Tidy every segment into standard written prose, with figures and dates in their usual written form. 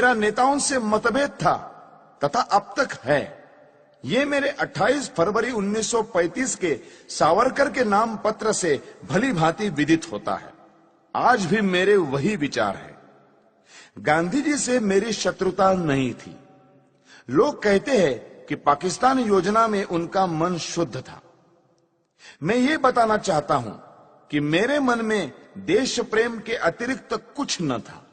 मेरा नेताओं से मतभेद था तथा अब तक है। ये मेरे 28 फरवरी 1935 के सावरकर के नाम पत्र से भली भांति विदित होता है। आज भी मेरे वही विचार हैं। गांधी जी से मेरी शत्रुता नहीं थी। लोग कहते हैं कि पाकिस्तान योजना में उनका मन शुद्ध था। मैं ये बताना चाहता हूं कि मेरे मन में देश प्रेम के अतिरिक्त कुछ न था।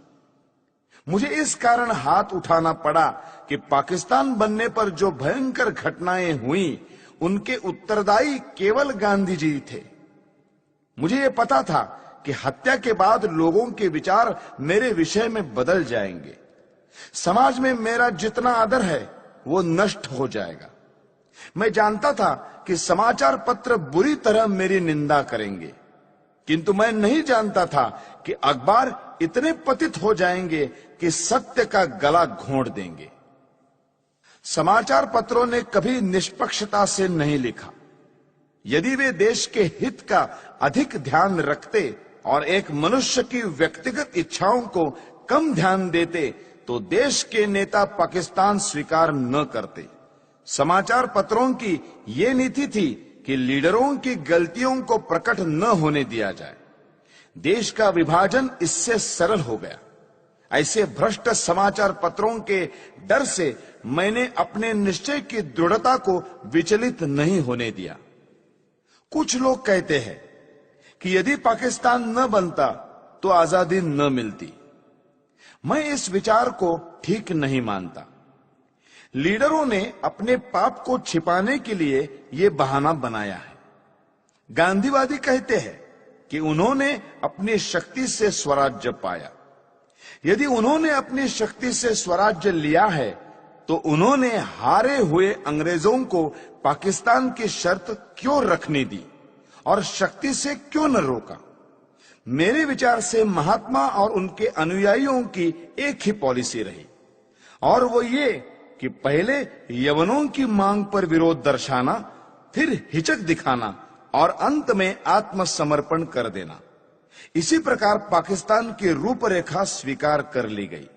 मुझे इस कारण हाथ उठाना पड़ा कि पाकिस्तान बनने पर जो भयंकर घटनाएं हुई उनके उत्तरदायी केवल गांधी जी थे। मुझे यह पता था कि हत्या के बाद लोगों के विचार मेरे विषय में बदल जाएंगे। समाज में मेरा जितना आदर है वो नष्ट हो जाएगा। मैं जानता था कि समाचार पत्र बुरी तरह मेरी निंदा करेंगे, किंतु मैं नहीं जानता था कि अखबार इतने पतित हो जाएंगे कि सत्य का गला घोंट देंगे। समाचार पत्रों ने कभी निष्पक्षता से नहीं लिखा। यदि वे देश के हित का अधिक ध्यान रखते और एक मनुष्य की व्यक्तिगत इच्छाओं को कम ध्यान देते तो देश के नेता पाकिस्तान स्वीकार न करते। समाचार पत्रों की ये नीति थी कि लीडरों की गलतियों को प्रकट न होने दिया जाए। देश का विभाजन इससे सरल हो गया। ऐसे भ्रष्ट समाचार पत्रों के डर से मैंने अपने निश्चय की दृढ़ता को विचलित नहीं होने दिया। कुछ लोग कहते हैं कि यदि पाकिस्तान न बनता तो आजादी न मिलती। मैं इस विचार को ठीक नहीं मानता। लीडरों ने अपने पाप को छिपाने के लिए यह बहाना बनाया है। गांधीवादी कहते हैं कि उन्होंने अपनी शक्ति से स्वराज्य पाया। यदि उन्होंने अपनी शक्ति से स्वराज्य लिया है तो उन्होंने हारे हुए अंग्रेजों को पाकिस्तान की शर्त क्यों रखने दी और शक्ति से क्यों न रोका? मेरे विचार से महात्मा और उनके अनुयायियों की एक ही पॉलिसी रही, और वो ये कि पहले यवनों की मांग पर विरोध दर्शाना, फिर हिचक दिखाना और अंत में आत्मसमर्पण कर देना। इसी प्रकार पाकिस्तान की रूपरेखा स्वीकार कर ली गई।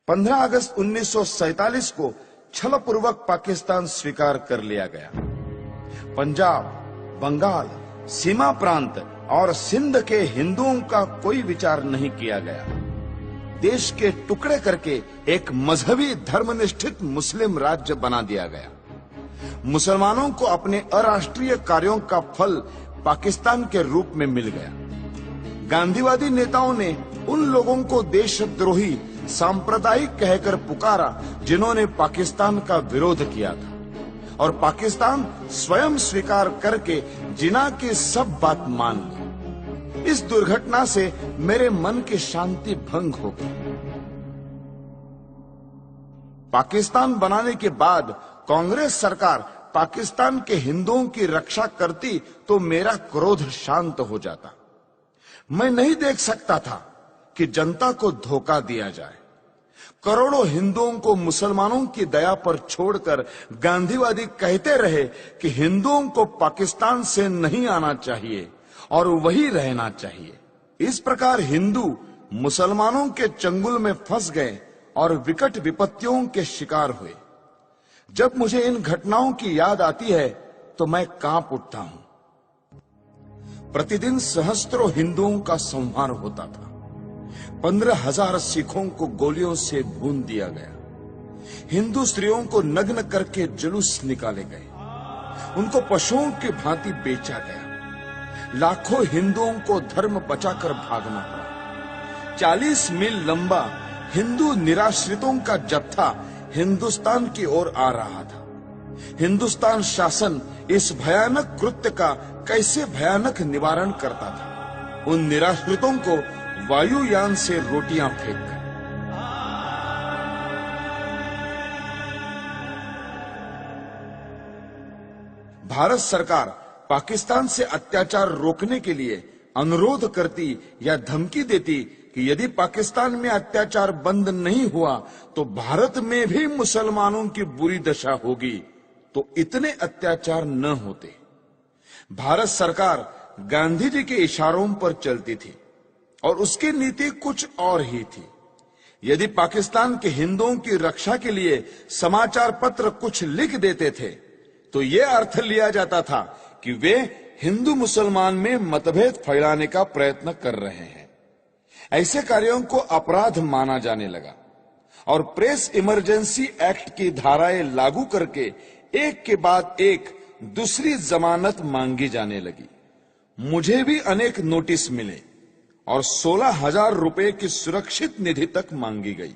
15 अगस्त 1947 को छलपूर्वक पाकिस्तान स्वीकार कर लिया गया। पंजाब, बंगाल, सीमा प्रांत और सिंध के हिंदुओं का कोई विचार नहीं किया गया। देश के टुकड़े करके एक मजहबी धर्मनिष्ठित मुस्लिम राज्य बना दिया गया। मुसलमानों को अपने अराष्ट्रीय कार्यों का फल पाकिस्तान के रूप में मिल गया। गांधीवादी नेताओं ने उन लोगों को देशद्रोही सांप्रदायिक कहकर पुकारा जिन्होंने पाकिस्तान का विरोध किया था, और पाकिस्तान स्वयं स्वीकार करके जिना की सब बात मान ली। इस दुर्घटना से मेरे मन की शांति भंग हो गई। पाकिस्तान बनाने के बाद कांग्रेस सरकार पाकिस्तान के हिंदुओं की रक्षा करती तो मेरा क्रोध शांत हो जाता। मैं नहीं देख सकता था कि जनता को धोखा दिया जाए। करोड़ों हिंदुओं को मुसलमानों की दया पर छोड़कर गांधीवादी कहते रहे कि हिंदुओं को पाकिस्तान से नहीं आना चाहिए और वही रहना चाहिए। इस प्रकार हिंदू मुसलमानों के चंगुल में फंस गए और विकट विपत्तियों के शिकार हुए। जब मुझे इन घटनाओं की याद आती है तो मैं कांप उठता हूं। प्रतिदिन सहस्त्रों हिंदुओं का संहार होता था। 15,000 सिखों को गोलियों से भून दिया गया। हिंदू स्त्रियों को नग्न करके जुलूस निकाले गए। उनको पशुओं की भांति बेचा गया। लाखों हिंदुओं को धर्म बचाकर भागना पड़ा। 40 मील लंबा हिंदू निराश्रितों का जत्था हिंदुस्तान की ओर आ रहा था। हिंदुस्तान शासन इस भयानक कृत्य का कैसे भयानक निवारण करता था? उन निराश्रितों को वायुयान से रोटियां फेंक। भारत सरकार पाकिस्तान से अत्याचार रोकने के लिए अनुरोध करती या धमकी देती कि यदि पाकिस्तान में अत्याचार बंद नहीं हुआ तो भारत में भी मुसलमानों की बुरी दशा होगी, तो इतने अत्याचार न होते। भारत सरकार गांधी जी के इशारों पर चलती थी और उसकी नीति कुछ और ही थी। यदि पाकिस्तान के हिंदुओं की रक्षा के लिए समाचार पत्र कुछ लिख देते थे तो यह अर्थ लिया जाता था कि वे हिंदू मुसलमान में मतभेद फैलाने का प्रयत्न कर रहे हैं। ऐसे कार्यों को अपराध माना जाने लगा और प्रेस इमरजेंसी एक्ट की धाराएं लागू करके एक के बाद एक दूसरी जमानत मांगी जाने लगी। मुझे भी अनेक नोटिस मिले और 16,000 रुपए की सुरक्षित निधि तक मांगी गई।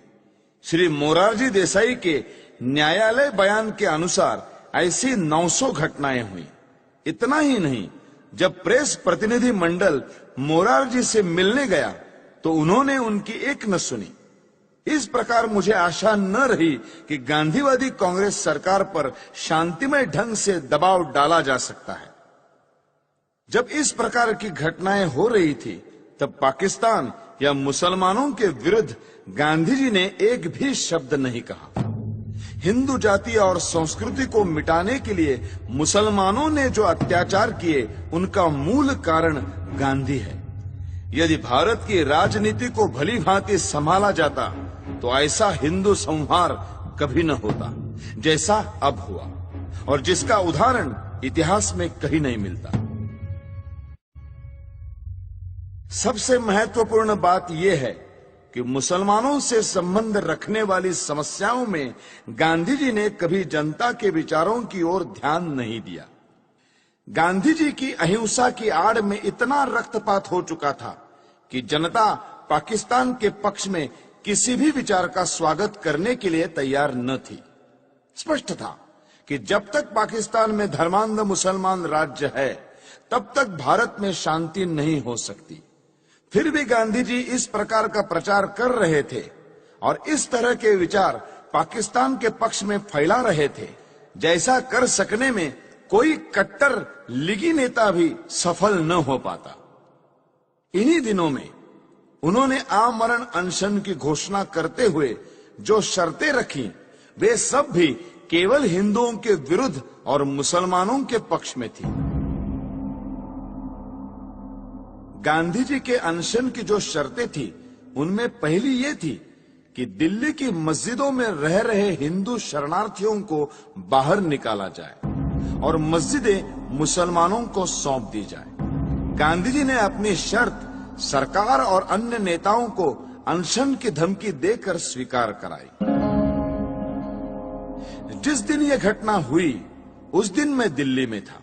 श्री मोरारजी देसाई के न्यायालय बयान के अनुसार ऐसी 900 घटनाएं हुई। इतना ही नहीं, जब प्रेस प्रतिनिधि मंडल मोरारजी से मिलने गया तो उन्होंने उनकी एक न सुनी। इस प्रकार मुझे आशा न रही कि गांधीवादी कांग्रेस सरकार पर शांतिमय ढंग से दबाव डाला जा सकता है। जब इस प्रकार की घटनाएं हो रही थी तब पाकिस्तान या मुसलमानों के विरुद्ध गांधी जी ने एक भी शब्द नहीं कहा। हिंदू जाति और संस्कृति को मिटाने के लिए मुसलमानों ने जो अत्याचार किए उनका मूल कारण गांधी है। यदि भारत की राजनीति को भली भांति संभाला जाता तो ऐसा हिंदू संहार कभी न होता जैसा अब हुआ और जिसका उदाहरण इतिहास में कहीं नहीं मिलता। सबसे महत्वपूर्ण बात यह है कि मुसलमानों से संबंध रखने वाली समस्याओं में गांधी जी ने कभी जनता के विचारों की ओर ध्यान नहीं दिया। गांधी जी की अहिंसा की आड़ में इतना रक्तपात हो चुका था कि जनता पाकिस्तान के पक्ष में किसी भी विचार का स्वागत करने के लिए तैयार न थी। स्पष्ट था कि जब तक पाकिस्तान में धर्मांध मुसलमान राज्य है तब तक भारत में शांति नहीं हो सकती। फिर भी गांधी जी इस प्रकार का प्रचार कर रहे थे और इस तरह के विचार पाकिस्तान के पक्ष में फैला रहे थे जैसा कर सकने में कोई कट्टर लीगी नेता भी सफल न हो पाता। इन्हीं दिनों में उन्होंने आमरण अनशन की घोषणा करते हुए जो शर्तें रखी वे सब भी केवल हिंदुओं के विरुद्ध और मुसलमानों के पक्ष में थी। गांधी जी के अनशन की जो शर्तें थी उनमें पहली ये थी कि दिल्ली की मस्जिदों में रह रहे हिंदू शरणार्थियों को बाहर निकाला जाए और मस्जिदें मुसलमानों को सौंप दी जाए। गांधी जी ने अपनी शर्त सरकार और अन्य नेताओं को अनशन की धमकी देकर स्वीकार कराई। जिस दिन यह घटना हुई उस दिन मैं दिल्ली में था।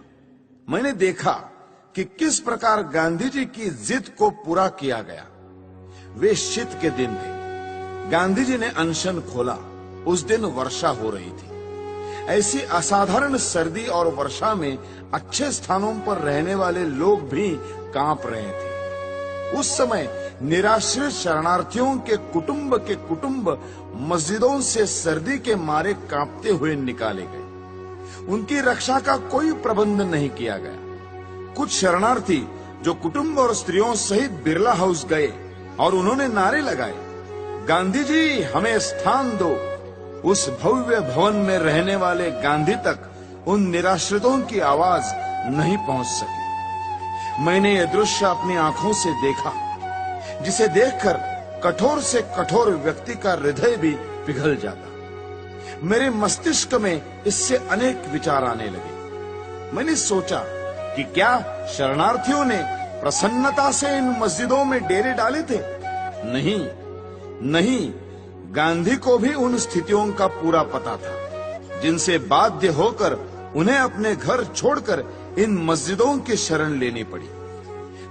मैंने देखा कि किस प्रकार गांधी जी की जिद को पूरा किया गया। वे शीत के दिन थे। गांधी जी ने अनशन खोला। उस दिन वर्षा हो रही थी। ऐसी असाधारण सर्दी और वर्षा में अच्छे स्थानों पर रहने वाले लोग भी कांप रहे थे। उस समय निराश्रित शरणार्थियों के कुटुंब मस्जिदों से सर्दी के मारे कांपते हुए निकाले गए। उनकी रक्षा का कोई प्रबंध नहीं किया गया। कुछ शरणार्थी जो कुटुंब और स्त्रियों सहित बिरला हाउस गए और उन्होंने नारे लगाए, गांधी जी हमें स्थान दो। उस भव्य भवन में रहने वाले गांधी तक उन निराश्रितों की आवाज नहीं पहुंच सकी। मैंने यह दृश्य अपनी आंखों से देखा जिसे देखकर कठोर से कठोर व्यक्ति का हृदय भी पिघल जाता। मेरे मस्तिष्क में इससे अनेक विचार आने लगे। मैंने सोचा कि क्या शरणार्थियों ने प्रसन्नता से इन मस्जिदों में डेरे डाले थे? नहीं, गांधी को भी उन स्थितियों का पूरा पता था जिनसे बाध्य होकर उन्हें अपने घर छोड़कर इन मस्जिदों की शरण लेनी पड़ी।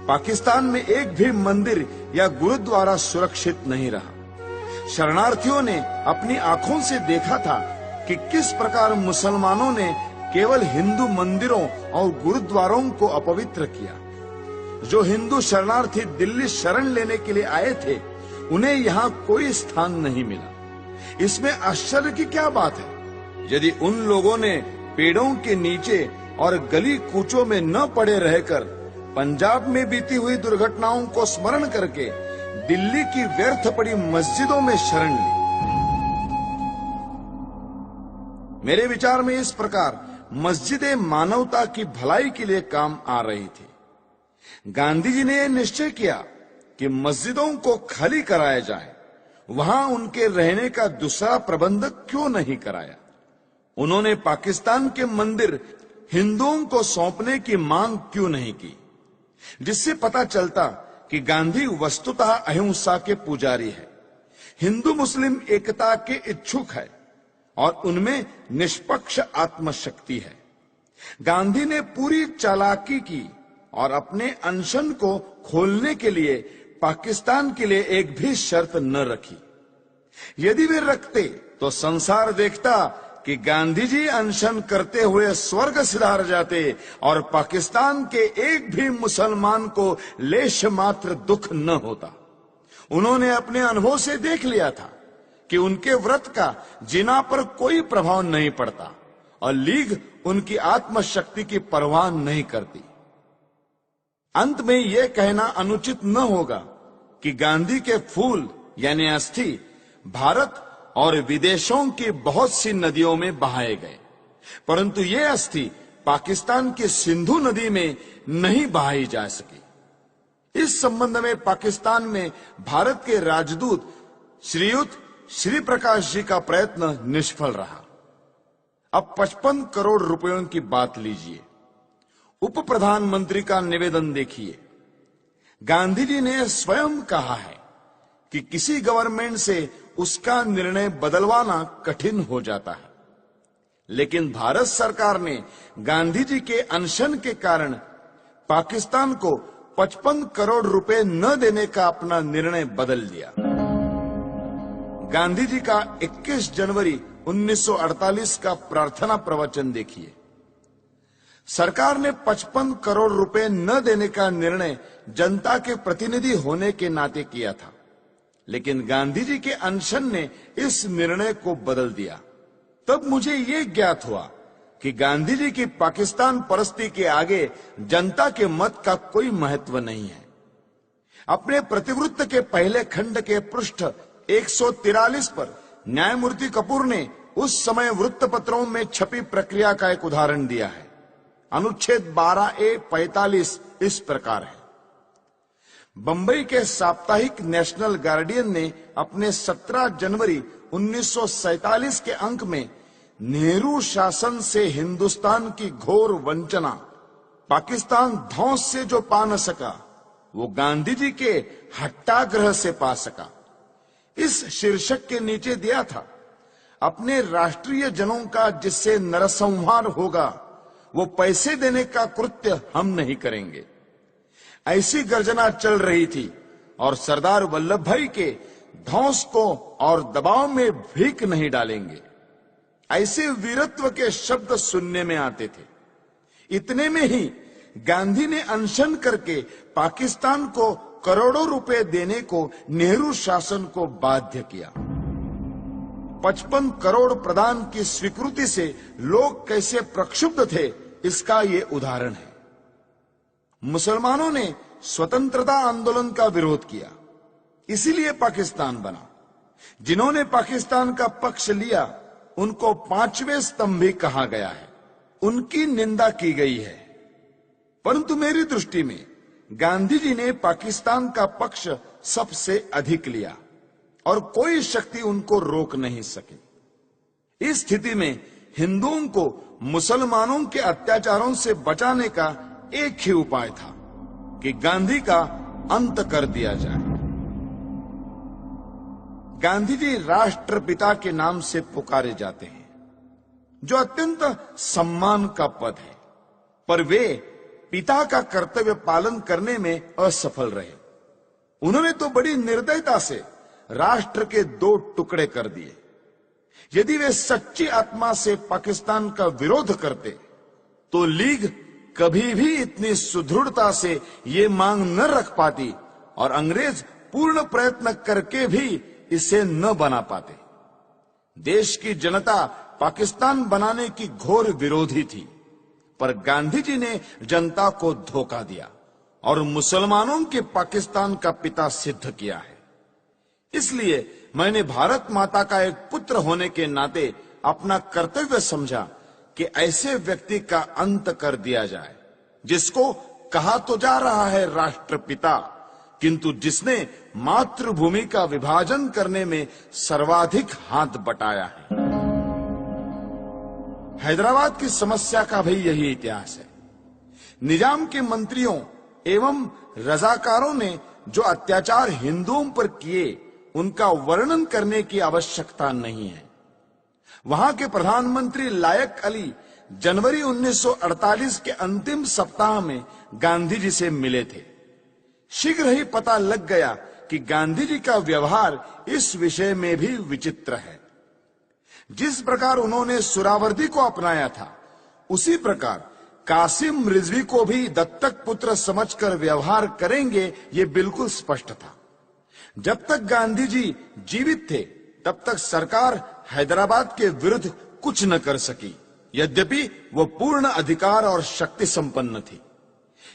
पाकिस्तान में एक भी मंदिर या गुरुद्वारा सुरक्षित नहीं रहा। शरणार्थियों ने अपनी आंखों से देखा था कि किस प्रकार मुसलमानों ने केवल हिंदू मंदिरों और गुरुद्वारों को अपवित्र किया। जो हिंदू शरणार्थी दिल्ली शरण लेने के लिए आए थे उन्हें यहाँ कोई स्थान नहीं मिला। इसमें आश्चर्य की क्या बात है? यदि उन लोगों ने पेड़ों के नीचे और गली कूचों में न पड़े रहकर पंजाब में बीती हुई दुर्घटनाओं को स्मरण करके दिल्ली की व्यर्थ पड़ी मस्जिदों में शरण ली। मेरे विचार में इस प्रकार मस्जिदें मानवता की भलाई के लिए काम आ रही थी। गांधी जी ने यह निश्चय किया कि मस्जिदों को खाली कराया जाए, वहां उनके रहने का दूसरा प्रबंध क्यों नहीं कराया? उन्होंने पाकिस्तान के मंदिर हिंदुओं को सौंपने की मांग क्यों नहीं की? जिससे पता चलता कि गांधी वस्तुतः अहिंसा के पुजारी है, हिंदू मुस्लिम एकता के इच्छुक है और उनमें निष्पक्ष आत्मशक्ति है। गांधी ने पूरी चालाकी की और अपने अनशन को खोलने के लिए पाकिस्तान के लिए एक भी शर्त न रखी। यदि वे रखते तो संसार देखता कि गांधी जी अनशन करते हुए स्वर्ग सिधार जाते और पाकिस्तान के एक भी मुसलमान को लेश मात्र दुख न होता। उन्होंने अपने अनुभव से देख लिया था कि उनके व्रत का जिना पर कोई प्रभाव नहीं पड़ता और लीग उनकी आत्मशक्ति की परवाह नहीं करती। अंत में यह कहना अनुचित न होगा कि गांधी के फूल यानी अस्थि भारत और विदेशों की बहुत सी नदियों में बहाए गए, परंतु ये अस्थि पाकिस्तान की सिंधु नदी में नहीं बहाई जा सकी। इस संबंध में पाकिस्तान में भारत के राजदूत श्रीयुत श्री प्रकाश जी का प्रयत्न निष्फल रहा। अब 55 करोड़ रुपयों की बात लीजिए। उप प्रधानमंत्री का निवेदन देखिए। गांधी जी ने स्वयं कहा है कि किसी गवर्नमेंट से उसका निर्णय बदलवाना कठिन हो जाता है, लेकिन भारत सरकार ने गांधी जी के अनशन के कारण पाकिस्तान को 55 करोड़ रुपए न देने का अपना निर्णय बदल दिया। गांधी जी का 21 जनवरी 1948 का प्रार्थना प्रवचन देखिए। सरकार ने 55 करोड़ रुपए न देने का निर्णय जनता के प्रतिनिधि होने के नाते किया था, लेकिन गांधी जी के अनशन ने इस निर्णय को बदल दिया। तब मुझे ये ज्ञात हुआ कि गांधी जी की पाकिस्तान परस्ती के आगे जनता के मत का कोई महत्व नहीं है। अपने प्रतिवृत्त के पहले खंड के पृष्ठ 143 पर न्यायमूर्ति कपूर ने उस समय वृत्तपत्रों में छपी प्रक्रिया का एक उदाहरण दिया है। अनुच्छेद 12A-45 इस प्रकार है। बंबई के साप्ताहिक नेशनल गार्डियन ने अपने 17 जनवरी 1947 के अंक में नेहरू शासन से हिंदुस्तान की घोर वंचना, पाकिस्तान ध्वंस से जो पा न सका वो गांधी जी के हट्टाग्रह से पा सका, इस शीर्षक के नीचे दिया था, अपने राष्ट्रीय जनों का जिससे नरसंहार होगा वो पैसे देने का कृत्य हम नहीं करेंगे। ऐसी गर्जना चल रही थी और सरदार वल्लभ भाई के ध्वंस को और दबाव में भीख नहीं डालेंगे, ऐसे वीरत्व के शब्द सुनने में आते थे। इतने में ही गांधी ने अनशन करके पाकिस्तान को करोड़ों रुपए देने को नेहरू शासन को बाध्य किया। 55 करोड़ प्रदान की स्वीकृति से लोग कैसे प्रक्षुब्ध थे, इसका ये उदाहरण है। मुसलमानों ने स्वतंत्रता आंदोलन का विरोध किया, इसीलिए पाकिस्तान बना। जिन्होंने पाकिस्तान का पक्ष लिया उनको पांचवें स्तंभी कहा गया है, उनकी निंदा की गई है। परंतु मेरी दृष्टि में गांधी जी ने पाकिस्तान का पक्ष सबसे अधिक लिया और कोई शक्ति उनको रोक नहीं सकी। इस स्थिति में हिंदुओं को मुसलमानों के अत्याचारों से बचाने का एक ही उपाय था कि गांधी का अंत कर दिया जाए। गांधी जी राष्ट्रपिता के नाम से पुकारे जाते हैं, जो अत्यंत सम्मान का पद है, पर वे पिता का कर्तव्य पालन करने में असफल रहे। उन्होंने तो बड़ी निर्दयता से राष्ट्र के 2 टुकड़े कर दिए। यदि वे सच्ची आत्मा से पाकिस्तान का विरोध करते तो लीग कभी भी इतनी सुदृढ़ता से ये मांग न रख पाती और अंग्रेज पूर्ण प्रयत्न करके भी इसे न बना पाते। देश की जनता पाकिस्तान बनाने की घोर विरोधी थी, पर गांधी जी ने जनता को धोखा दिया और मुसलमानों के पाकिस्तान का पिता सिद्ध किया है। इसलिए मैंने भारत माता का एक पुत्र होने के नाते अपना कर्तव्य समझा कि ऐसे व्यक्ति का अंत कर दिया जाए, जिसको कहा तो जा रहा है राष्ट्रपिता, किंतु जिसने मातृभूमि का विभाजन करने में सर्वाधिक हाथ बटाया है। हैदराबाद की समस्या का भी यही इतिहास है। निजाम के मंत्रियों एवं रजाकारों ने जो अत्याचार हिंदुओं पर किए, उनका वर्णन करने की आवश्यकता नहीं है। वहां के प्रधानमंत्री लायक अली जनवरी 1948 के अंतिम सप्ताह में गांधी जी से मिले थे। शीघ्र ही पता लग गया कि गांधी जी का व्यवहार इस विषय में भी विचित्र है। जिस प्रकार उन्होंने सुहरावर्दी को अपनाया था, उसी प्रकार कासिम रिजवी को भी दत्तक पुत्र समझकर व्यवहार करेंगे, ये बिल्कुल स्पष्ट था। जब तक गांधी जी जीवित थे, तब तक सरकार हैदराबाद के विरुद्ध कुछ न कर सकी, यद्यपि वो पूर्ण अधिकार और शक्ति संपन्न थी।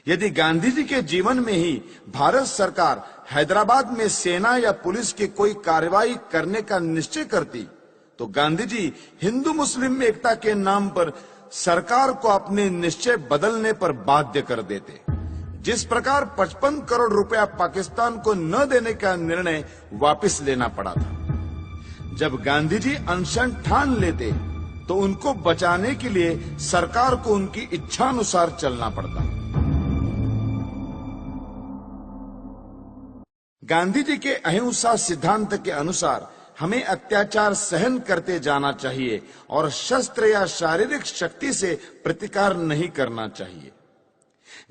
यदि गांधी जी के जीवन में ही भारत सरकार हैदराबाद में सेना या पुलिस की कोई कार्रवाई करने का निश्चय करती, तो गांधी जी हिंदू मुस्लिम एकता के नाम पर सरकार को अपने निश्चय बदलने पर बाध्य कर देते। जिस प्रकार 55 करोड़ रुपया पाकिस्तान को न देने का निर्णय वापस लेना पड़ा था। जब गांधी जी अनशन ठान लेते, तो उनको बचाने के लिए सरकार को उनकी इच्छानुसार चलना पड़ता। गांधी जी के अहिंसा सिद्धांत के अनुसार हमें अत्याचार सहन करते जाना चाहिए और शस्त्र या शारीरिक शक्ति से प्रतिकार नहीं करना चाहिए।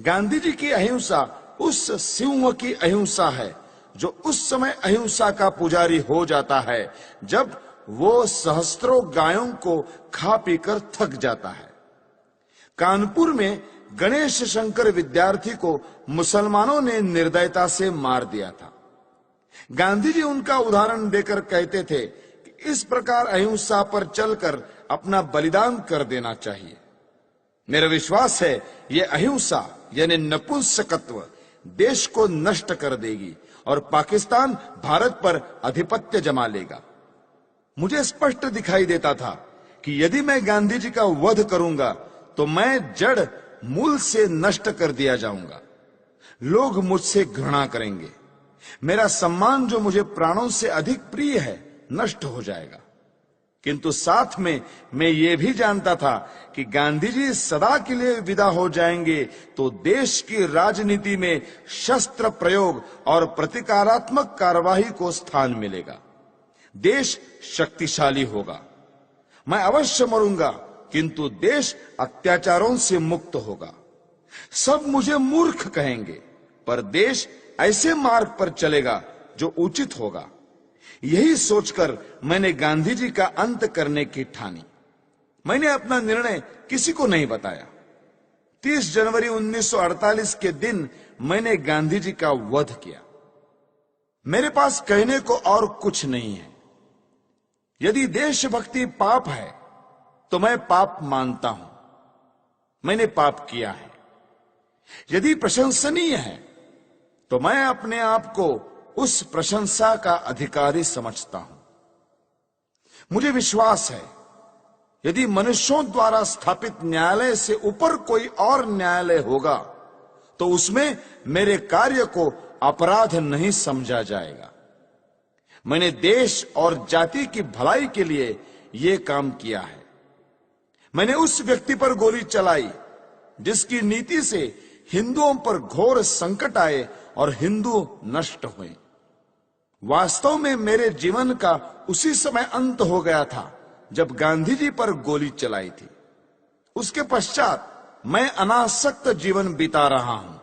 गांधी जी की अहिंसा उस सिंह की अहिंसा है जो उस समय अहिंसा का पुजारी हो जाता है, जब वो सहस्त्रों गायों को खा पीकर थक जाता है। कानपुर में गणेश शंकर विद्यार्थी को मुसलमानों ने निर्दयता से मार दिया था। गांधी जी उनका उदाहरण देकर कहते थे कि इस प्रकार अहिंसा पर चलकर अपना बलिदान कर देना चाहिए। मेरा विश्वास है ये अहिंसा यानी नपुंसकत्व देश को नष्ट कर देगी और पाकिस्तान भारत पर आधिपत्य जमा लेगा। मुझे स्पष्ट दिखाई देता था कि यदि मैं गांधी जी का वध करूंगा, तो मैं जड़ मूल से नष्ट कर दिया जाऊंगा। लोग मुझसे घृणा करेंगे। मेरा सम्मान जो मुझे प्राणों से अधिक प्रिय है, नष्ट हो जाएगा। किंतु साथ में मैं ये भी जानता था कि गांधी जी सदा के लिए विदा हो जाएंगे, तो देश की राजनीति में शस्त्र प्रयोग और प्रतिकारात्मक कार्यवाही को स्थान मिलेगा। देश शक्तिशाली होगा। मैं अवश्य मरूंगा, किंतु देश अत्याचारों से मुक्त होगा। सब मुझे मूर्ख कहेंगे, पर देश ऐसे मार्ग पर चलेगा जो उचित होगा। यही सोचकर मैंने गांधी जी का अंत करने की ठानी। मैंने अपना निर्णय किसी को नहीं बताया। 30 जनवरी 1948 के दिन मैंने गांधी जी का वध किया। मेरे पास कहने को और कुछ नहीं है। यदि देशभक्ति पाप है, तो मैं पाप मानता हूं। मैंने पाप किया है। यदि प्रशंसनीय है, तो मैं अपने आप को उस प्रशंसा का अधिकारी समझता हूं। मुझे विश्वास है, यदि मनुष्यों द्वारा स्थापित न्यायालय से ऊपर कोई और न्यायालय होगा, तो उसमें मेरे कार्य को अपराध नहीं समझा जाएगा। मैंने देश और जाति की भलाई के लिए यह काम किया है। मैंने उस व्यक्ति पर गोली चलाई जिसकी नीति से हिंदुओं पर घोर संकट आए और हिंदू नष्ट हुए। वास्तव में मेरे जीवन का उसी समय अंत हो गया था जब गांधी जी पर गोली चलाई थी। उसके पश्चात मैं अनासक्त जीवन बिता रहा हूं।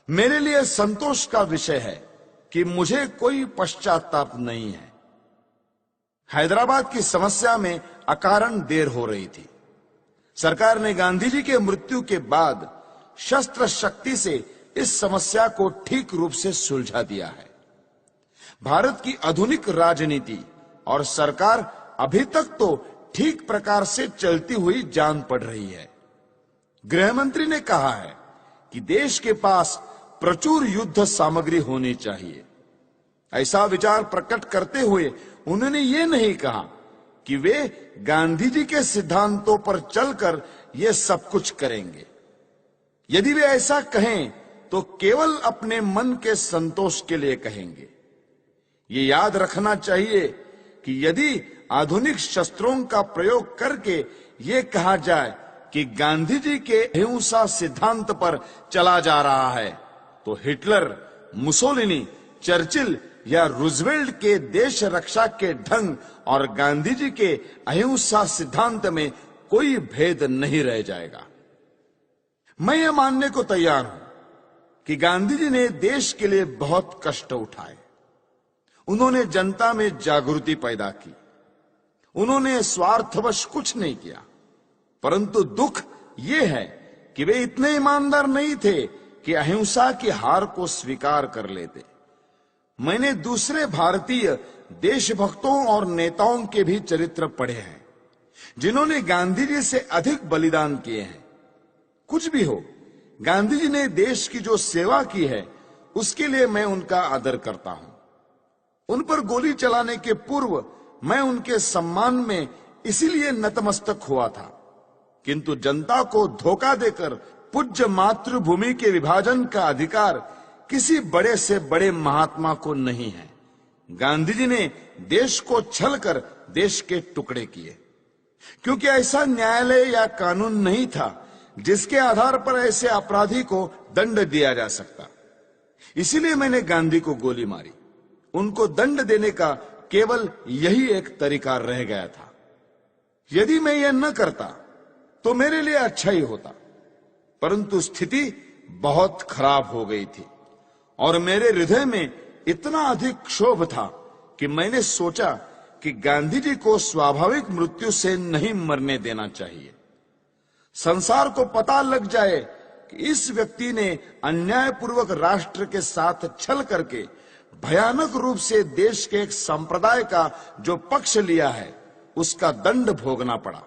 मेरे लिए संतोष का विषय है कि मुझे कोई पश्चाताप नहीं है। हैदराबाद की समस्या में अकारण देर हो रही थी। सरकार ने गांधी जी के मृत्यु के बाद शस्त्र शक्ति से इस समस्या को ठीक रूप से सुलझा दिया है। भारत की आधुनिक राजनीति और सरकार अभी तक तो ठीक प्रकार से चलती हुई जान पड़ रही है। गृह मंत्री ने कहा है कि देश के पास प्रचुर युद्ध सामग्री होनी चाहिए। ऐसा विचार प्रकट करते हुए उन्होंने ये नहीं कहा कि वे गांधी जी के सिद्धांतों पर चलकर ये सब कुछ करेंगे। यदि वे ऐसा कहें तो केवल अपने मन के संतोष के लिए कहेंगे। ये याद रखना चाहिए कि यदि आधुनिक शस्त्रों का प्रयोग करके ये कहा जाए कि गांधी जी के अहिंसा सिद्धांत पर चला जा रहा है, तो हिटलर, मुसोलिनी, चर्चिल या रूजवेल्ट के देश रक्षा के ढंग और गांधी जी के अहिंसा सिद्धांत में कोई भेद नहीं रह जाएगा। मैं ये मानने को तैयार हूं कि गांधी जी ने देश के लिए बहुत कष्ट उठाए। उन्होंने जनता में जागृति पैदा की। उन्होंने स्वार्थवश कुछ नहीं किया, परंतु दुख यह है कि वे इतने ईमानदार नहीं थे कि अहिंसा की हार को स्वीकार कर लेते। मैंने दूसरे भारतीय देशभक्तों और नेताओं के भी चरित्र पढ़े हैं जिन्होंने गांधी जी से अधिक बलिदान किए हैं। कुछ भी हो, गांधी जी ने देश की जो सेवा की है उसके लिए मैं उनका आदर करता हूं। उन पर गोली चलाने के पूर्व मैं उनके सम्मान में इसीलिए नतमस्तक हुआ था, किंतु जनता को धोखा देकर पूज्य मातृभूमि के विभाजन का अधिकार किसी बड़े से बड़े महात्मा को नहीं है। गांधी जी ने देश को छलकर देश के टुकड़े किए, क्योंकि ऐसा न्यायालय या कानून नहीं था जिसके आधार पर ऐसे अपराधी को दंड दिया जा सकता। इसीलिए मैंने गांधी को गोली मारी। उनको दंड देने का केवल यही एक तरीका रह गया था। यदि मैं यह न करता तो मेरे लिए अच्छा ही होता, परंतु स्थिति बहुत खराब हो गई थी और मेरे हृदय में इतना अधिक क्षोभ था कि मैंने सोचा कि गांधी जी को स्वाभाविक मृत्यु से नहीं मरने देना चाहिए। संसार को पता लग जाए कि इस व्यक्ति ने अन्यायपूर्वक राष्ट्र के साथ छल करके भयानक रूप से देश के एक संप्रदाय का जो पक्ष लिया है उसका दंड भोगना पड़ा।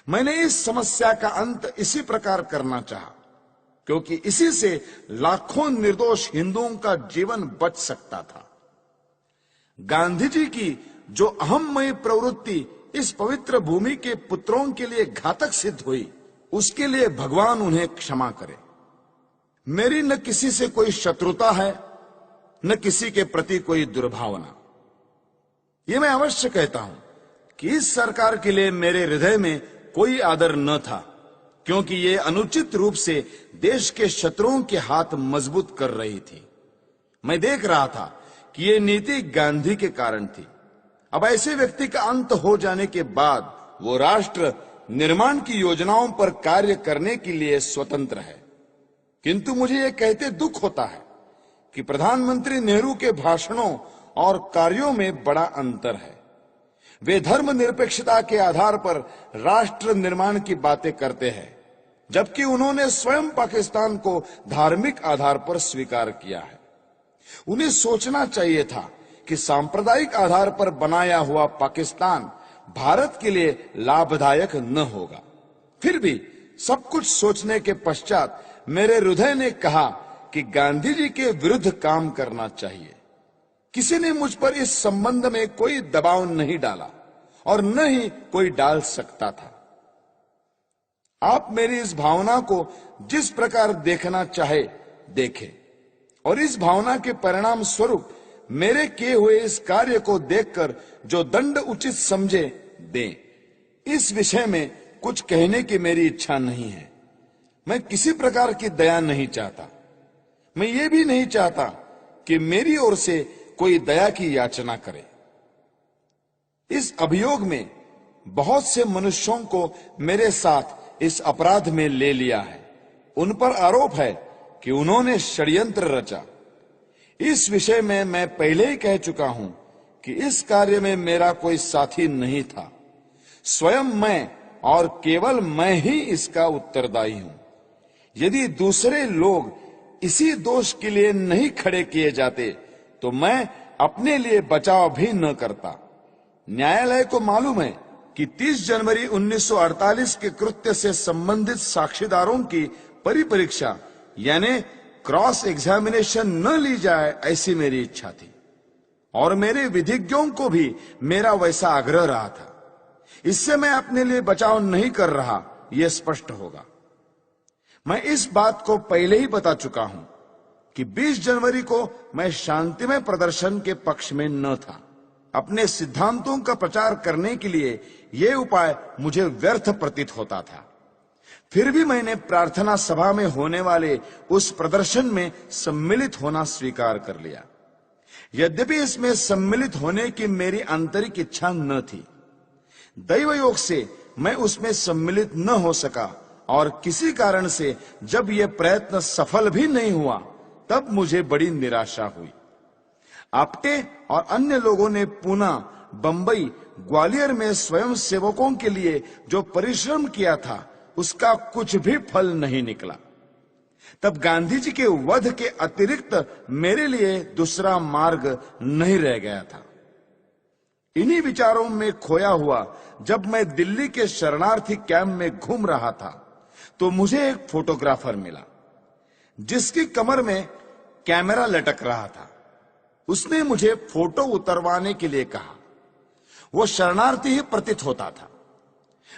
मैंने इस समस्या का अंत इसी प्रकार करना चाहा, क्योंकि इसी से लाखों निर्दोष हिंदुओं का जीवन बच सकता था। गांधी जी की जो अहममयी प्रवृत्ति इस पवित्र भूमि के पुत्रों के लिए घातक सिद्ध हुई, उसके लिए भगवान उन्हें क्षमा करे। मेरी न किसी से कोई शत्रुता है, न किसी के प्रति कोई दुर्भावना। ये मैं अवश्य कहता हूं कि इस सरकार के लिए मेरे हृदय में कोई आदर न था, क्योंकि ये अनुचित रूप से देश के शत्रुओं के हाथ मजबूत कर रही थी। मैं देख रहा था कि ये नीति गांधी के कारण थी। अब ऐसे व्यक्ति का अंत हो जाने के बाद वो राष्ट्र निर्माण की योजनाओं पर कार्य करने के लिए स्वतंत्र है। किंतु मुझे ये कहते दुख होता है कि प्रधानमंत्री नेहरू के भाषणों और कार्यों में बड़ा अंतर है। वे धर्मनिरपेक्षता के आधार पर राष्ट्र निर्माण की बातें करते हैं, जबकि उन्होंने स्वयं पाकिस्तान को धार्मिक आधार पर स्वीकार किया है। उन्हें सोचना चाहिए था कि सांप्रदायिक आधार पर बनाया हुआ पाकिस्तान भारत के लिए लाभदायक न होगा। फिर भी सब कुछ सोचने के पश्चात मेरे हृदय ने कहा कि गांधी जी के विरुद्ध काम करना चाहिए। किसी ने मुझ पर इस संबंध में कोई दबाव नहीं डाला और न ही कोई डाल सकता था। आप मेरी इस भावना को जिस प्रकार देखना चाहे देखें, और इस भावना के परिणाम स्वरूप मेरे किए हुए इस कार्य को देखकर जो दंड उचित समझे दें। इस विषय में कुछ कहने की मेरी इच्छा नहीं है। मैं किसी प्रकार की दया नहीं चाहता। मैं ये भी नहीं चाहता कि मेरी ओर से कोई दया की याचना करे। इस अभियोग में बहुत से मनुष्यों को मेरे साथ इस अपराध में ले लिया है। उन पर आरोप है कि उन्होंने षड्यंत्र रचा। इस विषय में मैं पहले ही कह चुका हूं कि इस कार्य में मेरा कोई साथी नहीं था। स्वयं मैं और केवल मैं ही इसका उत्तरदायी हूं। यदि दूसरे लोग इसी दोष के लिए नहीं खड़े किए जाते तो मैं अपने लिए बचाव भी न करता। न्यायालय को मालूम है कि 30 जनवरी 1948 के कृत्य से संबंधित साक्षीदारों की परिपरीक्षा यानी क्रॉस एग्जामिनेशन न ली जाए, ऐसी मेरी इच्छा थी और मेरे विधिज्ञों को भी मेरा वैसा आग्रह रहा था। इससे मैं अपने लिए बचाव नहीं कर रहा, यह स्पष्ट होगा। मैं इस बात को पहले ही बता चुका हूं कि 20 जनवरी को मैं शांतिमय प्रदर्शन के पक्ष में न था। अपने सिद्धांतों का प्रचार करने के लिए यह उपाय मुझे व्यर्थ प्रतीत होता था। फिर भी मैंने प्रार्थना सभा में होने वाले उस प्रदर्शन में सम्मिलित होना स्वीकार कर लिया। यद्यपि इसमें सम्मिलित होने की मेरी आंतरिक इच्छा न थी, दैव योग से मैं उसमें सम्मिलित न हो सका और किसी कारण से जब यह प्रयत्न सफल भी नहीं हुआ तब मुझे बड़ी निराशा हुई। आपटे और अन्य लोगों ने पूना, बंबई, ग्वालियर में स्वयं सेवकों के लिए जो परिश्रम किया था उसका कुछ भी फल नहीं निकला। तब गांधी जी के वध के अतिरिक्त मेरे लिए दूसरा मार्ग नहीं रह गया था। इन्हीं विचारों में खोया हुआ जब मैं दिल्ली के शरणार्थी कैंप में घूम रहा था तो मुझे एक फोटोग्राफर मिला जिसकी कमर में कैमरा लटक रहा था। उसने मुझे फोटो उतरवाने के लिए कहा। वो शरणार्थी ही प्रतीत होता था।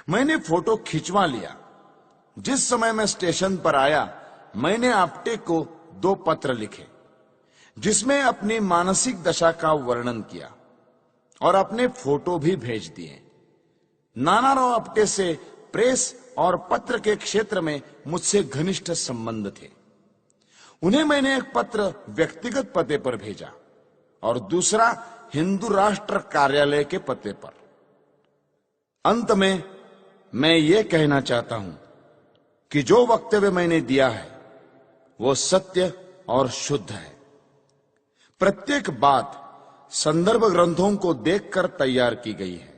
मैंने फोटो खिंचवा लिया। जिस समय मैं स्टेशन पर आया मैंने आपटे को 2 पत्र लिखे जिसमें अपनी मानसिक दशा का वर्णन किया और अपने फोटो भी भेज दिए। नानाराव आपटे से प्रेस और पत्र के क्षेत्र में मुझसे घनिष्ठ संबंध थे। उन्हें मैंने एक पत्र व्यक्तिगत पते पर भेजा और दूसरा हिंदू राष्ट्र कार्यालय के पते पर। अंत में मैं ये कहना चाहता हूं कि जो वक्तव्य मैंने दिया है वो सत्य और शुद्ध है। प्रत्येक बात संदर्भ ग्रंथों को देखकर तैयार की गई है।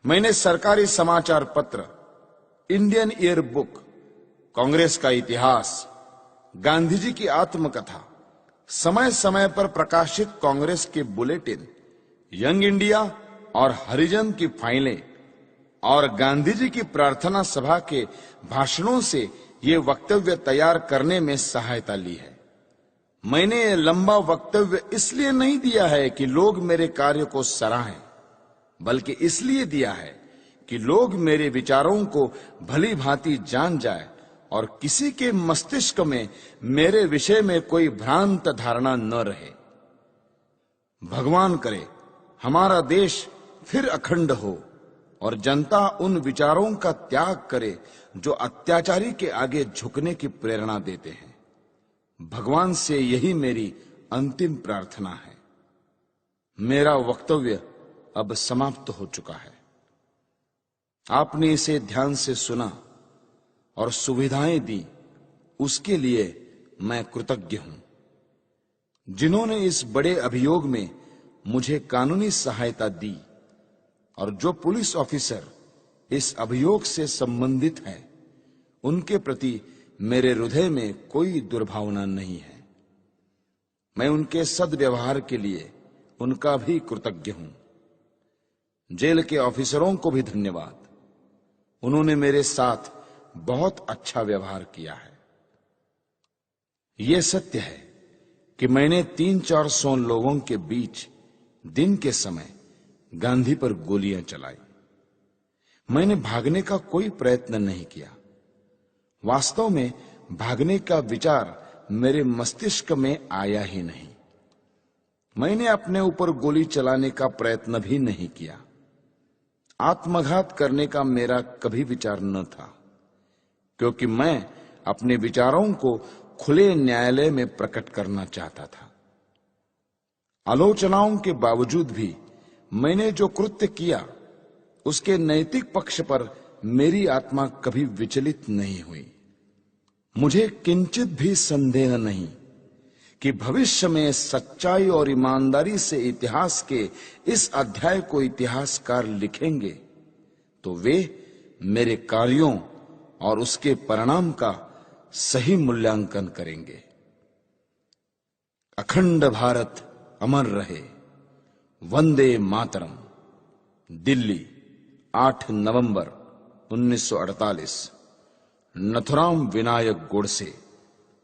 मैंने सरकारी समाचार पत्र, इंडियन ईयर बुक, कांग्रेस का इतिहास, गांधी जी की आत्मकथा, समय समय पर प्रकाशित कांग्रेस के बुलेटिन, यंग इंडिया और हरिजन की फाइलें और गांधी जी की प्रार्थना सभा के भाषणों से ये वक्तव्य तैयार करने में सहायता ली है। मैंने ये लंबा वक्तव्य इसलिए नहीं दिया है कि लोग मेरे कार्य को सराहें, बल्कि इसलिए दिया है कि लोग मेरे विचारों को भली भांति जान जाए और किसी के मस्तिष्क में मेरे विषय में कोई भ्रांत धारणा न रहे। भगवान करे हमारा देश फिर अखंड हो और जनता उन विचारों का त्याग करे जो अत्याचारी के आगे झुकने की प्रेरणा देते हैं। भगवान से यही मेरी अंतिम प्रार्थना है। मेरा वक्तव्य अब समाप्त हो चुका है। आपने इसे ध्यान से सुना और सुविधाएं दी, उसके लिए मैं कृतज्ञ हूं। जिन्होंने इस बड़े अभियोग में मुझे कानूनी सहायता दी और जो पुलिस ऑफिसर इस अभियोग से संबंधित है, उनके प्रति मेरे हृदय में कोई दुर्भावना नहीं है। मैं उनके सद्व्यवहार के लिए उनका भी कृतज्ञ हूं। जेल के ऑफिसरों को भी धन्यवाद। उन्होंने मेरे साथ बहुत अच्छा व्यवहार किया है। यह सत्य है कि मैंने 300-400 लोगों के बीच दिन के समय गांधी पर गोलियां चलाई। मैंने भागने का कोई प्रयत्न नहीं किया। वास्तव में भागने का विचार मेरे मस्तिष्क में आया ही नहीं। मैंने अपने ऊपर गोली चलाने का प्रयत्न भी नहीं किया। आत्मघात करने का मेरा कभी विचार न था, क्योंकि मैं अपने विचारों को खुले न्यायालय में प्रकट करना चाहता था। आलोचनाओं के बावजूद भी मैंने जो कृत्य किया उसके नैतिक पक्ष पर मेरी आत्मा कभी विचलित नहीं हुई। मुझे किंचित भी संदेह नहीं कि भविष्य में सच्चाई और ईमानदारी से इतिहास के इस अध्याय को इतिहासकार लिखेंगे तो वे मेरे कार्यों और उसके परिणाम का सही मूल्यांकन करेंगे। अखंड भारत अमर रहे। वंदे मातरम। दिल्ली, 8 नवंबर 1948। नथुराम विनायक गोडसे।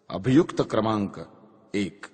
अभियुक्त क्रमांक 1।